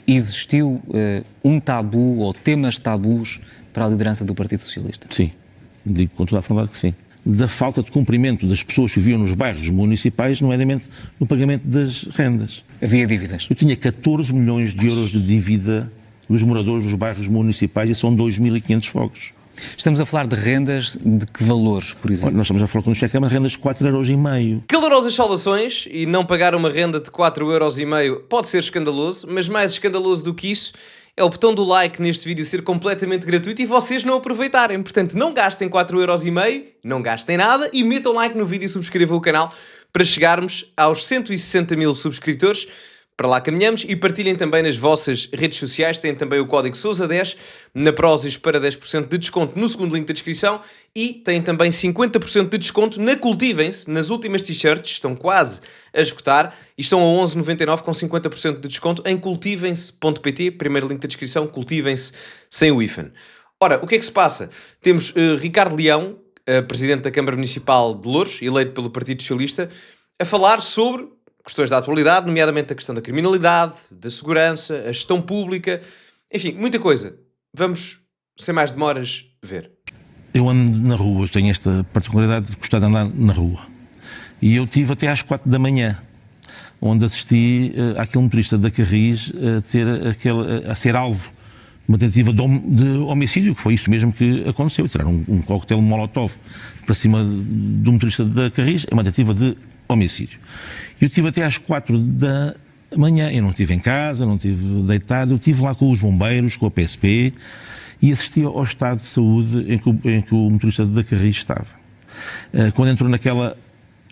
Existiu um tabu ou temas tabus para a liderança do Partido Socialista? Sim, digo com toda a frontalidade que sim. Da falta de cumprimento das pessoas que viviam nos bairros municipais, nomeadamente no pagamento das rendas. Havia dívidas? Eu tinha 14 milhões de euros de dívida dos moradores dos bairros municipais e são 2.500 fogos. Estamos a falar de rendas de que valores, por exemplo? Nós estamos a falar, quando chega a Câmara, rendas de 4,5 €. Calorosas saudações, e não pagar uma renda de 4,5 € pode ser escandaloso, mas mais escandaloso do que isso é o botão do like neste vídeo ser completamente gratuito e vocês não aproveitarem. Portanto, não gastem 4,5 €, não gastem nada e metam like no vídeo e subscrevam o canal para chegarmos aos 160 mil subscritores. Para lá caminhamos e partilhem também nas vossas redes sociais. Tem também o código Sousa10 na Prozis para 10% de desconto no segundo link da descrição e tem também 50% de desconto na Cultivem-se, nas últimas t-shirts, estão quase a esgotar e estão a 11,99 com 50% de desconto em cultivem-se.pt, primeiro link da descrição, cultivem-se sem o hífen. Ora, o que é que se passa? Temos Ricardo Leão, presidente da Câmara Municipal de Louros, eleito pelo Partido Socialista, a falar sobre questões da atualidade, nomeadamente a questão da criminalidade, da segurança, a gestão pública, enfim, muita coisa. Vamos, sem mais demoras, ver. Eu ando na rua, tenho esta particularidade de gostar de andar na rua. E eu tive até às 4 da manhã, onde assisti àquele motorista da Carris a ser alvo de uma tentativa de homicídio, que foi isso mesmo que aconteceu. Tiraram um coquetel Molotov para cima do motorista da Carris, é uma tentativa de homicídio. Eu estive até às 4 da manhã, eu não estive em casa, não estive deitado, eu estive lá com os bombeiros, com a PSP e assisti ao estado de saúde em que o motorista da Carris estava. Quando entrou naquela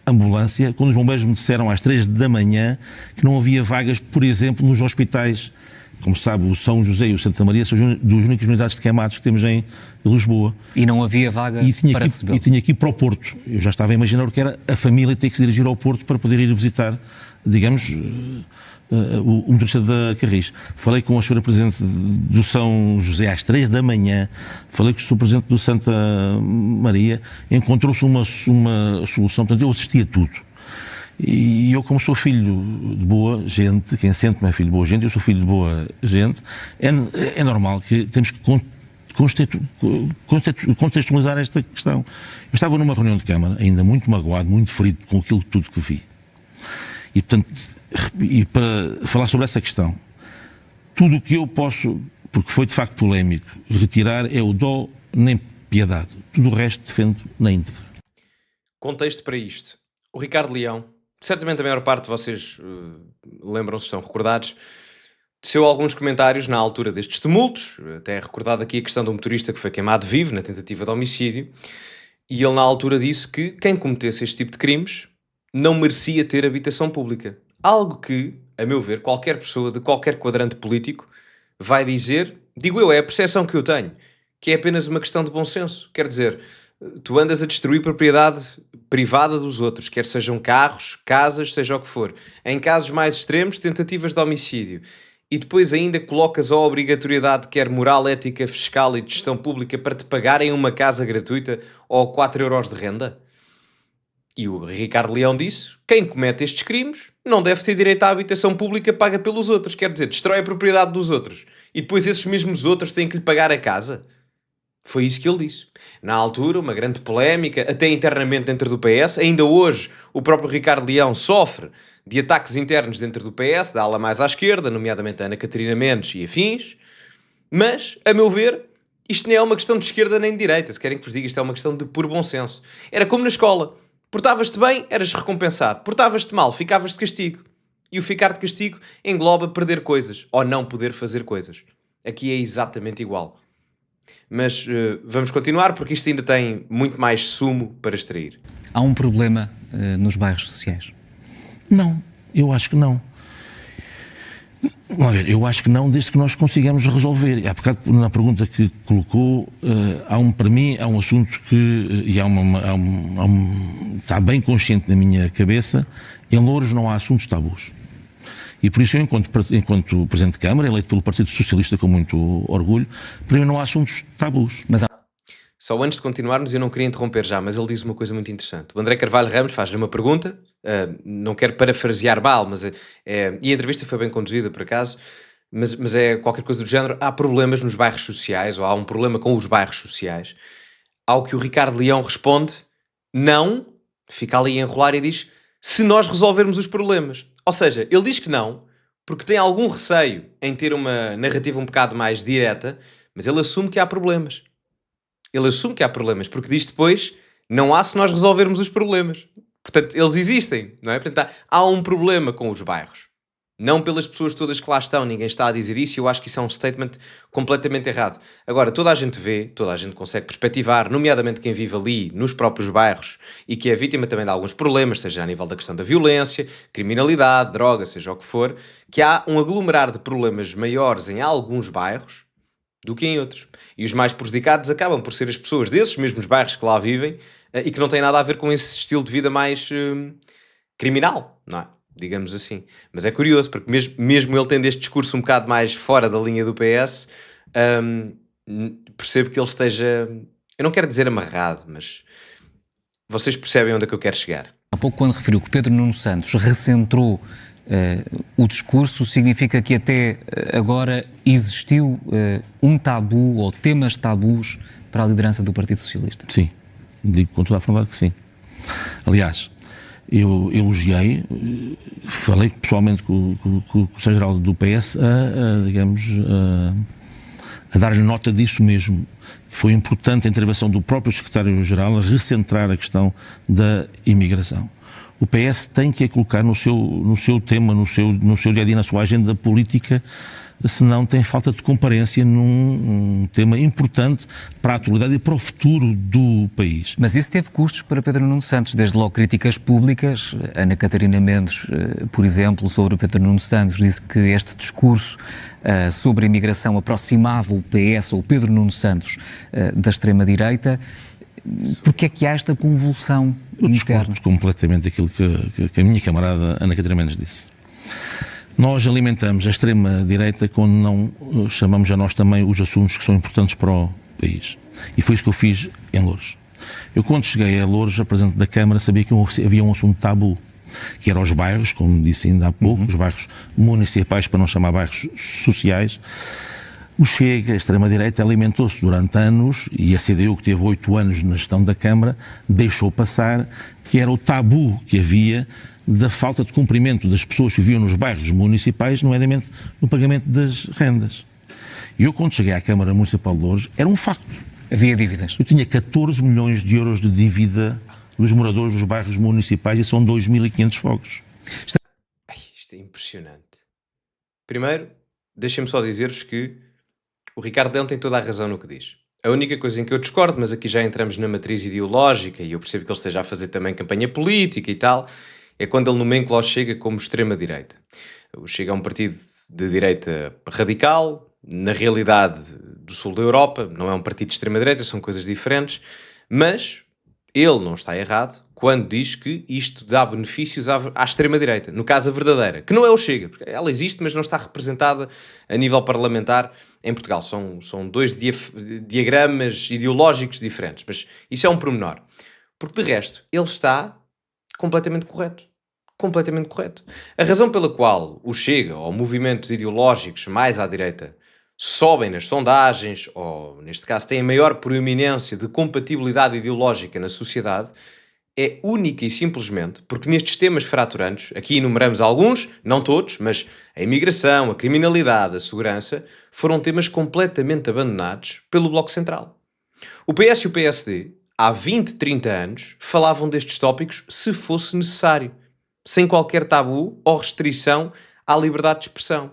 ambulância, quando os bombeiros me disseram às 3 da manhã que não havia vagas, por exemplo, nos hospitais, como sabe, o São José e o Santa Maria são das únicas unidades de queimados que temos em Lisboa. E não havia vaga para recebê-lo. E tinha que ir para o Porto. Eu já estava a imaginar o que era a família ter que se dirigir ao Porto para poder ir visitar, digamos, o motorista da Carris. Falei com a senhora Presidente do São José às 3 da manhã, falei com o Sr. Presidente do Santa Maria, encontrou-se uma solução, portanto eu assisti a tudo. E eu, como sou filho de boa gente, quem sente não é filho de boa gente, eu sou filho de boa gente, é normal que temos que contextualizar esta questão. Eu estava numa reunião de Câmara, ainda muito magoado, muito ferido com aquilo tudo que vi. E, portanto, para falar sobre essa questão, tudo o que eu posso, porque foi de facto polémico, retirar é o dó nem piedade. Tudo o resto defendo na íntegra. Contexto para isto. O Ricardo Leão, certamente a maior parte de vocês lembram-se, estão recordados, teceu alguns comentários na altura destes tumultos, até recordado aqui a questão do motorista que foi queimado vivo na tentativa de homicídio, e ele na altura disse que quem cometesse este tipo de crimes não merecia ter habitação pública. Algo que, a meu ver, qualquer pessoa de qualquer quadrante político vai dizer, digo eu, é a percepção que eu tenho, que é apenas uma questão de bom senso. Quer dizer, tu andas a destruir propriedade privada dos outros, quer sejam carros, casas, seja o que for. Em casos mais extremos, tentativas de homicídio. E depois ainda colocas a obrigatoriedade, quer moral, ética, fiscal e de gestão pública, para te pagarem uma casa gratuita ou 4 € de renda? E o Ricardo Leão disse, quem comete estes crimes não deve ter direito à habitação pública paga pelos outros. Quer dizer, destrói a propriedade dos outros. E depois esses mesmos outros têm que lhe pagar a casa. Foi isso que ele disse. Na altura, uma grande polémica, até internamente dentro do PS. Ainda hoje, o próprio Ricardo Leão sofre de ataques internos dentro do PS, da ala mais à esquerda, nomeadamente a Ana Catarina Mendes e afins. Mas, a meu ver, isto nem é uma questão de esquerda nem de direita. Se querem que vos diga, isto é uma questão de puro bom senso. Era como na escola. Portavas-te bem, eras recompensado. Portavas-te mal, ficavas de castigo. E o ficar de castigo engloba perder coisas, ou não poder fazer coisas. Aqui é exatamente igual. Mas vamos continuar, porque isto ainda tem muito mais sumo para extrair. Há um problema nos bairros sociais? Não, eu acho que não. Vamos ver, eu acho que não, desde que nós consigamos resolver. Há bocado, na pergunta que colocou, para mim, há um assunto que está bem consciente na minha cabeça. Em Louros não há assuntos tabus. E por isso eu, enquanto Presidente de Câmara, eleito pelo Partido Socialista com muito orgulho, para mim não há assuntos tabus. Só antes de continuarmos, eu não queria interromper já, mas ele diz uma coisa muito interessante. O André Carvalho Ramos faz-lhe uma pergunta, não quero parafrasear mal, mas e a entrevista foi bem conduzida, por acaso, mas é qualquer coisa do género, há problemas nos bairros sociais, ou há um problema com os bairros sociais, ao que o Ricardo Leão responde, não, fica ali a enrolar e diz, se nós resolvermos os problemas. Ou seja, ele diz que não, porque tem algum receio em ter uma narrativa um bocado mais direta, mas ele assume que há problemas. Ele assume que há problemas, porque diz depois, não há se nós resolvermos os problemas. Portanto, eles existem, não é? Portanto, há um problema com os bairros. Não pelas pessoas todas que lá estão, ninguém está a dizer isso, e eu acho que isso é um statement completamente errado. Agora, toda a gente vê, toda a gente consegue perspectivar, nomeadamente quem vive ali, nos próprios bairros, e que é vítima também de alguns problemas, seja a nível da questão da violência, criminalidade, droga, seja o que for, que há um aglomerar de problemas maiores em alguns bairros do que em outros. E os mais prejudicados acabam por ser as pessoas desses mesmos bairros que lá vivem e que não têm nada a ver com esse estilo de vida mais criminal, não é? Digamos assim. Mas é curioso, porque mesmo ele tendo este discurso um bocado mais fora da linha do PS, percebo que ele esteja, eu não quero dizer amarrado, mas vocês percebem onde é que eu quero chegar. Há pouco, quando referiu que Pedro Nuno Santos recentrou o discurso, significa que até agora existiu um tabu ou temas tabus para a liderança do Partido Socialista? Sim, digo com toda a frontalidade que sim. Aliás, eu elogiei, falei pessoalmente com o Secretário-Geral do PS a dar-lhe nota disso mesmo. Foi importante a intervenção do próprio Secretário-Geral a recentrar a questão da imigração. O PS tem que a colocar no seu tema, no seu dia-a-dia, na sua agenda política, senão tem falta de comparência num tema importante para a atualidade e para o futuro do país. Mas isso teve custos para Pedro Nuno Santos, desde logo críticas públicas. Ana Catarina Mendes, por exemplo, sobre Pedro Nuno Santos, disse que este discurso sobre a imigração aproximava o PS ou Pedro Nuno Santos da extrema-direita. Porquê é que há esta convulsão interna? Discordo completamente aquilo que a minha camarada Ana Catarina Mendes disse. Nós alimentamos a extrema-direita quando não chamamos a nós também os assuntos que são importantes para o país. E foi isso que eu fiz em Loures. Eu, quando cheguei a Loures, a presidente da Câmara, sabia que havia um assunto tabu, que era os bairros, como disse ainda há pouco, os bairros municipais, para não chamar bairros sociais. O Chega, a extrema-direita, alimentou-se durante anos, e a CDU, que teve 8 anos na gestão da Câmara, deixou passar que era o tabu que havia da falta de cumprimento das pessoas que viviam nos bairros municipais, nomeadamente no pagamento das rendas. E eu, quando cheguei à Câmara Municipal de Loures, era um facto. Havia dívidas. Eu tinha 14 milhões de euros de dívida dos moradores dos bairros municipais e são 2.500 fogos. Isto é impressionante. Primeiro, deixem-me só dizer-vos que o Ricardo Leão tem toda a razão no que diz. A única coisa em que eu discordo, mas aqui já entramos na matriz ideológica e eu percebo que ele esteja a fazer também campanha política e tal, é quando ele nomencla o Chega como extrema-direita. O Chega é um partido de direita radical, na realidade do sul da Europa, não é um partido de extrema-direita, são coisas diferentes, mas ele não está errado quando diz que isto dá benefícios à extrema-direita, no caso a verdadeira, que não é o Chega, porque ela existe, mas não está representada a nível parlamentar em Portugal. São dois diagramas ideológicos diferentes, mas isso é um pormenor. Porque de resto, ele está completamente correto. Completamente correto. A razão pela qual o Chega, ou movimentos ideológicos mais à direita, sobem nas sondagens, ou neste caso têm maior proeminência de compatibilidade ideológica na sociedade, é única e simplesmente porque nestes temas fraturantes, aqui enumeramos alguns, não todos, mas a imigração, a criminalidade, a segurança, foram temas completamente abandonados pelo Bloco Central. O PS e o PSD, há 20, 30 anos, falavam destes tópicos se fosse necessário, sem qualquer tabu ou restrição à liberdade de expressão.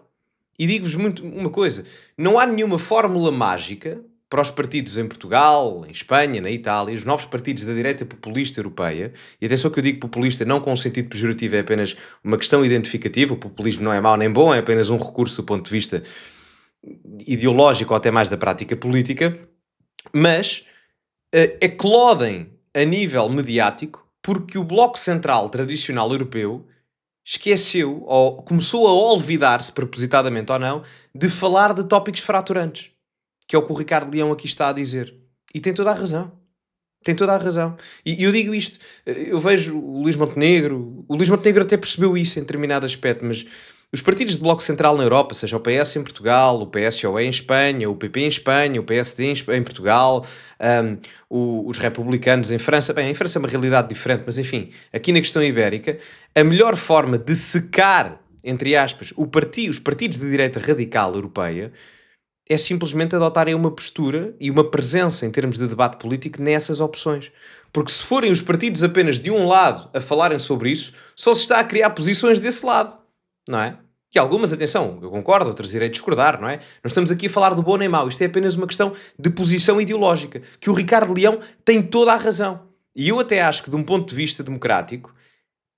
E digo-vos uma coisa, não há nenhuma fórmula mágica para os partidos em Portugal, em Espanha, na Itália, os novos partidos da direita populista europeia, e atenção que eu digo populista não com um sentido pejorativo, é apenas uma questão identificativa, o populismo não é mau nem bom, é apenas um recurso do ponto de vista ideológico ou até mais da prática política, mas eclodem a nível mediático porque o Bloco Central tradicional europeu esqueceu, ou começou a olvidar-se, propositadamente ou não, de falar de tópicos fraturantes, que é o que o Ricardo Leão aqui está a dizer. E tem toda a razão. Tem toda a razão. E eu digo isto, eu vejo o Luís Montenegro até percebeu isso em determinado aspecto, mas Os partidos de bloco central na Europa, seja o PS em Portugal, o PSOE em Espanha, o PP em Espanha, o PSD em Portugal, os republicanos em França. Bem, em França é uma realidade diferente, mas enfim, aqui na questão ibérica, a melhor forma de secar, entre aspas, os partidos de direita radical europeia é simplesmente adotarem uma postura e uma presença em termos de debate político nessas opções. Porque se forem os partidos apenas de um lado a falarem sobre isso, só se está a criar posições desse lado, não é? E algumas, atenção, eu concordo, outras irei discordar, não é? Nós estamos aqui a falar do bom nem mau. Isto é apenas uma questão de posição ideológica, que o Ricardo Leão tem toda a razão. E eu até acho que, de um ponto de vista democrático,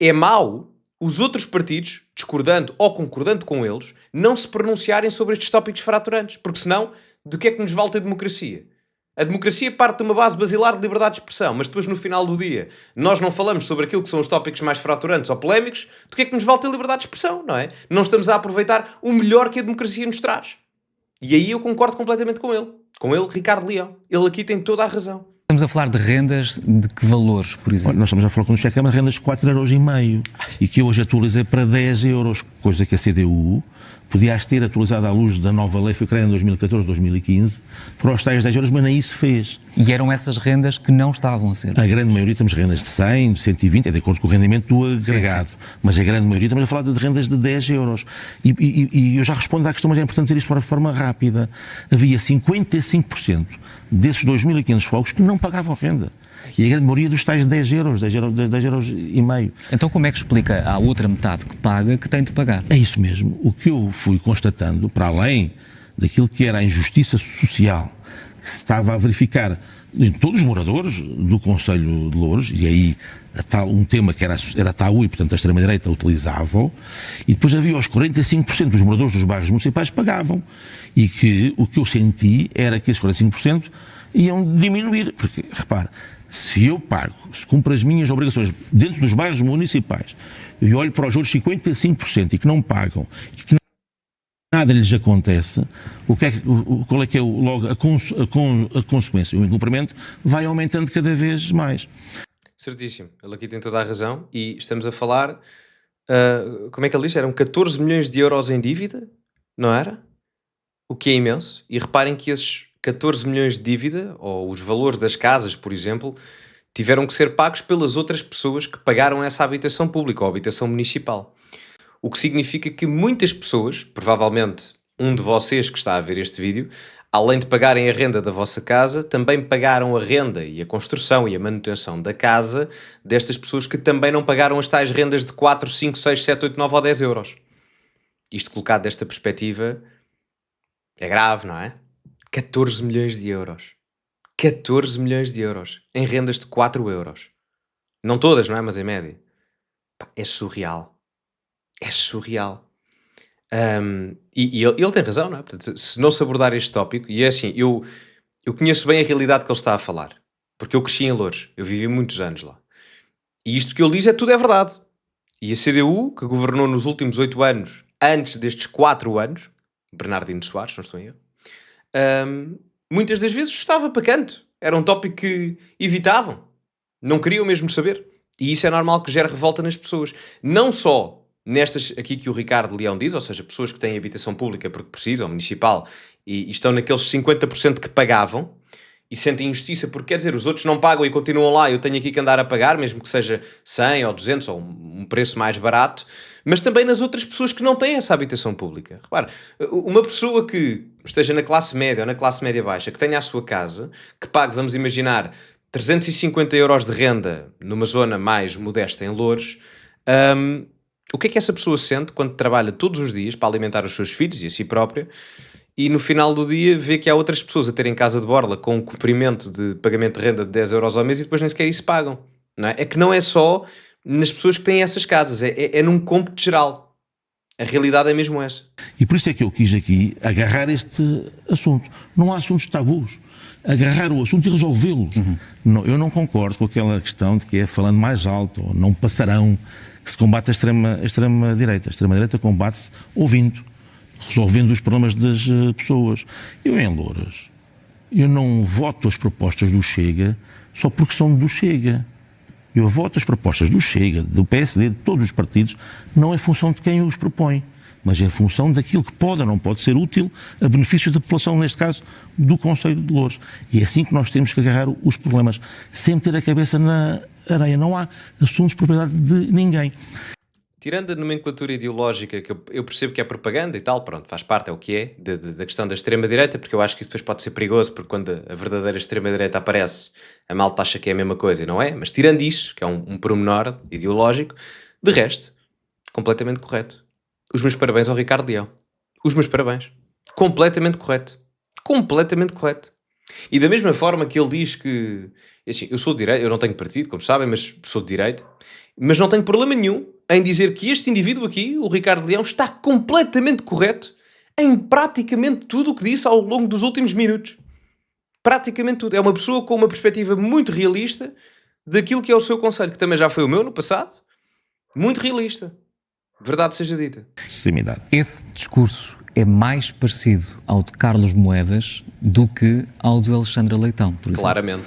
é mau os outros partidos, discordando ou concordando com eles, não se pronunciarem sobre estes tópicos fraturantes. Porque senão, do que é que nos vale a democracia? A democracia parte de uma base basilar de liberdade de expressão, mas depois no final do dia nós não falamos sobre aquilo que são os tópicos mais fraturantes ou polémicos, do que é que nos vale ter liberdade de expressão, não é? Não estamos a aproveitar o melhor que a democracia nos traz. E aí eu concordo completamente com ele, Ricardo Leão. Ele aqui tem toda a razão. Estamos a falar de rendas de que valores, por exemplo? Nós estamos a falar, quando checa, uma rendas de 4,5 € e que eu hoje atualizei para 10 €, coisa que a CDU podia ter atualizado à luz da nova lei, foi criada em 2014, 2015, para os tais 10 €, mas nem isso fez. E eram essas rendas que não estavam a ser. A grande maioria temos rendas de 100, de 120, é de acordo com o rendimento do agregado. Sim. Mas a grande maioria estamos a falar de rendas de 10 €. E eu já respondo à questão, mas é importante dizer isto de forma rápida. Havia 55% desses 2.500 fogos que não pagavam renda. E a grande maioria dos tais 10 €, 10,5 €. Então como é que explica à outra metade que paga que tem de pagar? É isso mesmo. O que eu fui constatando, para além daquilo que era a injustiça social que se estava a verificar em todos os moradores do Concelho de Loures, e aí um tema que era tabu e, portanto, a extrema-direita utilizava, e depois havia os 45% dos moradores dos bairros municipais que pagavam, e que o que eu senti era que esses 45% iam diminuir, porque, repare, se eu pago, se cumpro as minhas obrigações dentro dos bairros municipais, e olho para os outros 55% e que não pagam, e que nada lhes acontece, qual é que é logo a consequência? O incumprimento vai aumentando cada vez mais. Certíssimo, ele aqui tem toda a razão, e estamos a falar, como é que ele diz? Eram 14 milhões de euros em dívida, não era? O que é imenso, e reparem que esses 14 milhões de dívida, ou os valores das casas, por exemplo, tiveram que ser pagos pelas outras pessoas que pagaram essa habitação pública ou habitação municipal. O que significa que muitas pessoas, provavelmente um de vocês que está a ver este vídeo, além de pagarem a renda da vossa casa, também pagaram a renda e a construção e a manutenção da casa destas pessoas que também não pagaram as tais rendas de 4, 5, 6, 7, 8, 9 ou 10 euros. Isto colocado desta perspectiva é grave, não é? 14 milhões de euros. 14 milhões de euros em rendas de 4 euros. Não todas, não é? Mas em média. É surreal. É surreal. E ele tem razão, não é? Portanto, se não se abordar este tópico, e é assim, eu conheço bem a realidade que ele está a falar, porque eu cresci em Loures, eu vivi muitos anos lá. E isto que ele diz tudo é verdade. E a CDU, que governou nos últimos 8 anos, antes destes 4 anos, Bernardino Soares, não estou em erro, muitas das vezes estava para canto. Era um tópico que evitavam. Não queriam mesmo saber. E isso é normal que gere revolta nas pessoas. Não só nestas aqui que o Ricardo Leão diz, ou seja, pessoas que têm habitação pública porque precisam, municipal, e estão naqueles 50% que pagavam e sentem injustiça porque, quer dizer, os outros não pagam e continuam lá, eu tenho aqui que andar a pagar, mesmo que seja 100 ou 200 ou um preço mais barato, mas também nas outras pessoas que não têm essa habitação pública. Repare, uma pessoa que esteja na classe média ou na classe média baixa, que tenha a sua casa, que pague, vamos imaginar, 350 euros de renda numa zona mais modesta em Loures, o que é que essa pessoa sente quando trabalha todos os dias para alimentar os seus filhos e a si própria, e no final do dia vê que há outras pessoas a terem casa de borla com um cumprimento de pagamento de renda de 10 euros ao mês e depois nem sequer isso pagam, não é? É que não é só nas pessoas que têm essas casas, é num cômputo geral. A realidade é mesmo essa. E por isso é que eu quis aqui agarrar este assunto. Não há assuntos tabus. Agarrar o assunto e resolvê-lo. Não, eu não concordo com aquela questão de que é falando mais alto, ou não passarão, que se combate a extrema-direita. A extrema-direita combate-se ouvindo, resolvendo os problemas das pessoas. Eu, em Loures, eu não voto as propostas do Chega só porque são do Chega. Eu voto as propostas do Chega, do PSD, de todos os partidos, não em função de quem os propõe. mas em função daquilo que pode ou não pode ser útil a benefício da população, neste caso, do Concelho de Loures. E é assim que nós temos que agarrar os problemas, sem ter a cabeça na areia. Não há assuntos de propriedade de ninguém. Tirando a nomenclatura ideológica, que eu percebo que é propaganda e tal, pronto, faz parte, é o que é, da questão da extrema-direita, porque eu acho que isso depois pode ser perigoso, porque quando a verdadeira extrema-direita aparece, a malta acha que é a mesma coisa e não é, mas tirando isso, que é um pormenor ideológico, de resto, completamente correto. Os meus parabéns ao Ricardo Leão. Os meus parabéns. Completamente correto. Completamente correto. E da mesma forma que ele diz que, assim, eu sou de direita, eu não tenho partido, como sabem, mas sou de direita, mas não tenho problema nenhum em dizer que este indivíduo aqui, o Ricardo Leão, está completamente correto em praticamente tudo o que disse ao longo dos últimos minutos. Praticamente tudo. É uma pessoa com uma perspectiva muito realista daquilo que é o seu conselho, que também já foi o meu no passado. Muito realista. Verdade seja dita. Proximidade. Esse discurso é mais parecido ao de Carlos Moedas do que ao de Alexandra Leitão, por exemplo. Claramente.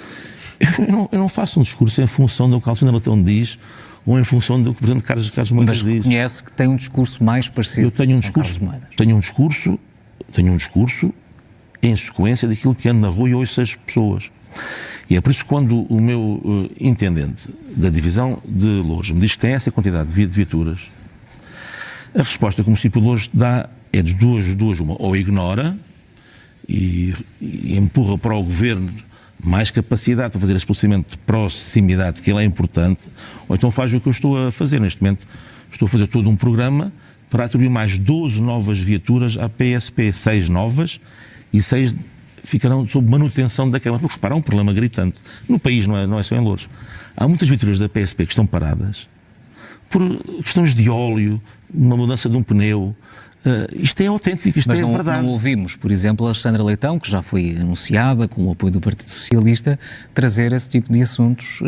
Eu não faço um discurso em função do que Alexandre Leitão diz ou em função do que o Presidente Carlos Moedas Mas diz. reconhece que tem um discurso mais parecido Eu tenho um com Carlos discurso, Moedas. tenho um discurso em sequência daquilo que ando na rua e ouço as pessoas. E é por isso que quando o meu intendente da divisão de Loures me diz que tem essa quantidade de viaturas, a resposta que o município de Loures dá é de duas uma. Ou ignora e empurra para o governo mais capacidade para fazer esse procedimento de proximidade, que ele é importante, ou então faz o que eu estou a fazer neste momento. Estou a fazer todo um programa para atribuir mais 12 novas viaturas à PSP, 6 novas e 6 ficarão sob manutenção da Câmara. Porque repara, há um problema gritante. No país, não é só em Loures. Há muitas viaturas da PSP que estão paradas por questões de óleo, uma mudança de um pneu. Isto é autêntico, isto Mas é verdade. não ouvimos, por exemplo, a Alexandra Leitão, que já foi anunciada com o apoio do Partido Socialista, trazer esse tipo de assuntos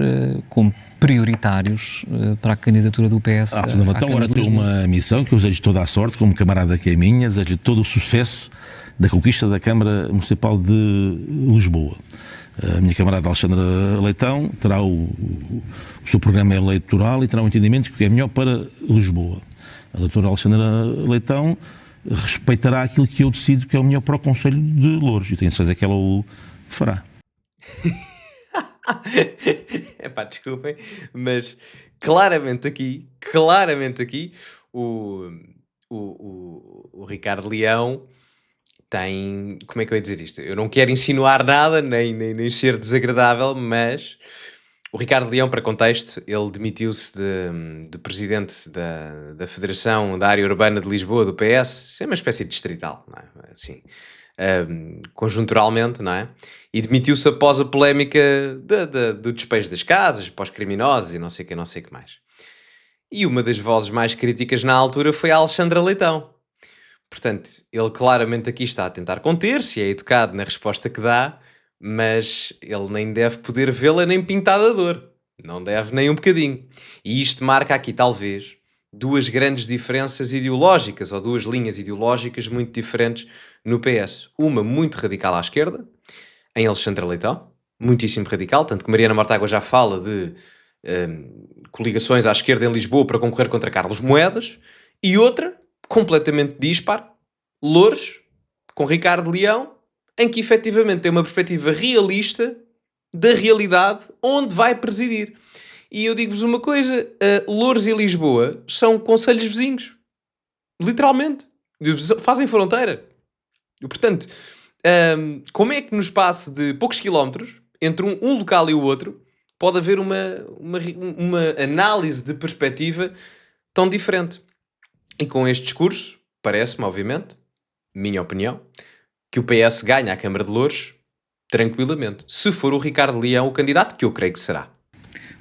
como prioritários para a candidatura do PS. Alexandra Leitão agora tem uma missão que eu desejo toda a sorte, como camarada que é minha, desejo todo o sucesso da conquista da Câmara Municipal de Lisboa. A minha camarada Alexandra Leitão terá o seu programa eleitoral e terá um entendimento que é melhor para Lisboa. A doutora Alexandra Leitão respeitará aquilo que eu decido que é o melhor para o Concelho de Loures. E tenho certeza que ela o fará. Epá, desculpem, mas claramente aqui, o Ricardo Leão tem... Como é que eu ia dizer isto? Eu não quero insinuar nada, nem ser desagradável, mas... O Ricardo Leão, para contexto, ele demitiu-se de presidente da Federação da Área Urbana de Lisboa, do PS, é uma espécie de distrital, não é? Assim, conjunturalmente, não é? E demitiu-se após a polémica do despejo das casas, pós-criminosos e não sei o que mais. E uma das vozes mais críticas na altura foi a Alexandra Leitão. Portanto, ele claramente aqui está a tentar conter-se, é educado na resposta que dá, mas ele nem deve poder vê-la nem pintada a dor. Não deve nem um bocadinho. E isto marca aqui, talvez, duas grandes diferenças ideológicas, ou duas linhas ideológicas muito diferentes no PS. Uma muito radical à esquerda, em Alexandra Leitão, muitíssimo radical, tanto que Mariana Mortágua já fala de coligações à esquerda em Lisboa para concorrer contra Carlos Moedas, e outra, completamente dispar, Loures, com Ricardo Leão, em que efetivamente tem uma perspectiva realista da realidade onde vai presidir. E eu digo-vos uma coisa, Loures e Lisboa são concelhos vizinhos. Literalmente. Fazem fronteira. E, portanto, como é que no espaço de poucos quilómetros, entre um local e o outro, pode haver uma análise de perspectiva tão diferente? E com este discurso, parece-me, obviamente, minha opinião, que o PS ganha a Câmara de Loures tranquilamente, se for o Ricardo Leão o candidato, que eu creio que será.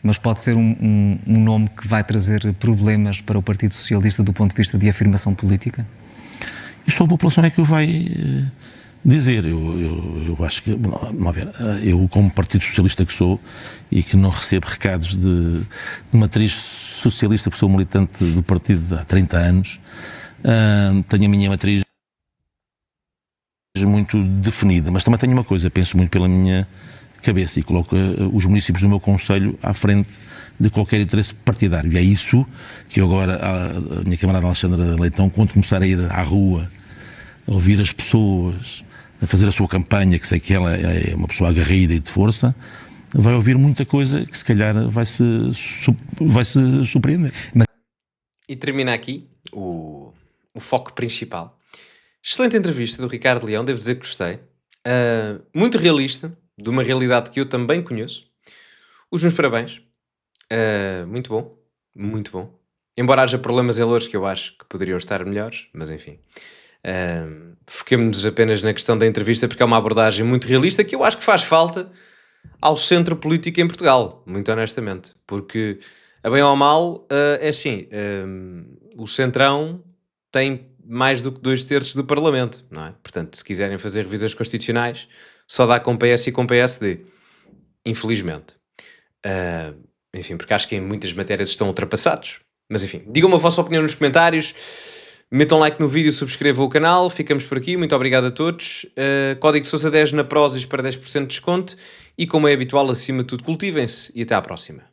Mas pode ser um nome que vai trazer problemas para o Partido Socialista do ponto de vista de afirmação política? Isso a população é que o vai dizer. Eu acho que, vamos ver, eu como Partido Socialista que sou e que não recebo recados de matriz socialista, porque sou militante do partido há 30 anos, tenho a minha matriz muito definida, mas também tenho uma coisa, penso muito pela minha cabeça e coloca os municípios do meu concelho à frente de qualquer interesse partidário. E é isso que eu agora, a minha camarada Alexandra Leitão, quando começar a ir à rua, a ouvir as pessoas, a fazer a sua campanha, que sei que ela é uma pessoa aguerrida e de força, vai ouvir muita coisa que se calhar vai se surpreender. E termina aqui o foco principal. Excelente entrevista do Ricardo Leão, devo dizer que gostei. Muito realista, de uma realidade que eu também conheço. Os meus parabéns. Muito bom, muito bom. Embora haja problemas em Loures que eu acho que poderiam estar melhores, mas enfim. Foquemos-nos apenas na questão da entrevista, porque é uma abordagem muito realista que eu acho que faz falta ao centro político em Portugal, muito honestamente. Porque, a bem ou a mal, é assim, o Centrão tem mais do que 2/3 do Parlamento, não é? Portanto, se quiserem fazer revisões constitucionais, só dá com PS e com PSD. Infelizmente. Enfim, porque acho que em muitas matérias estão ultrapassados. Mas enfim, digam-me a vossa opinião nos comentários, metam like no vídeo, subscrevam o canal, ficamos por aqui, muito obrigado a todos. Código Sousa 10 na Prozis para 10% de desconto e, como é habitual, acima de tudo, cultivem-se e até à próxima.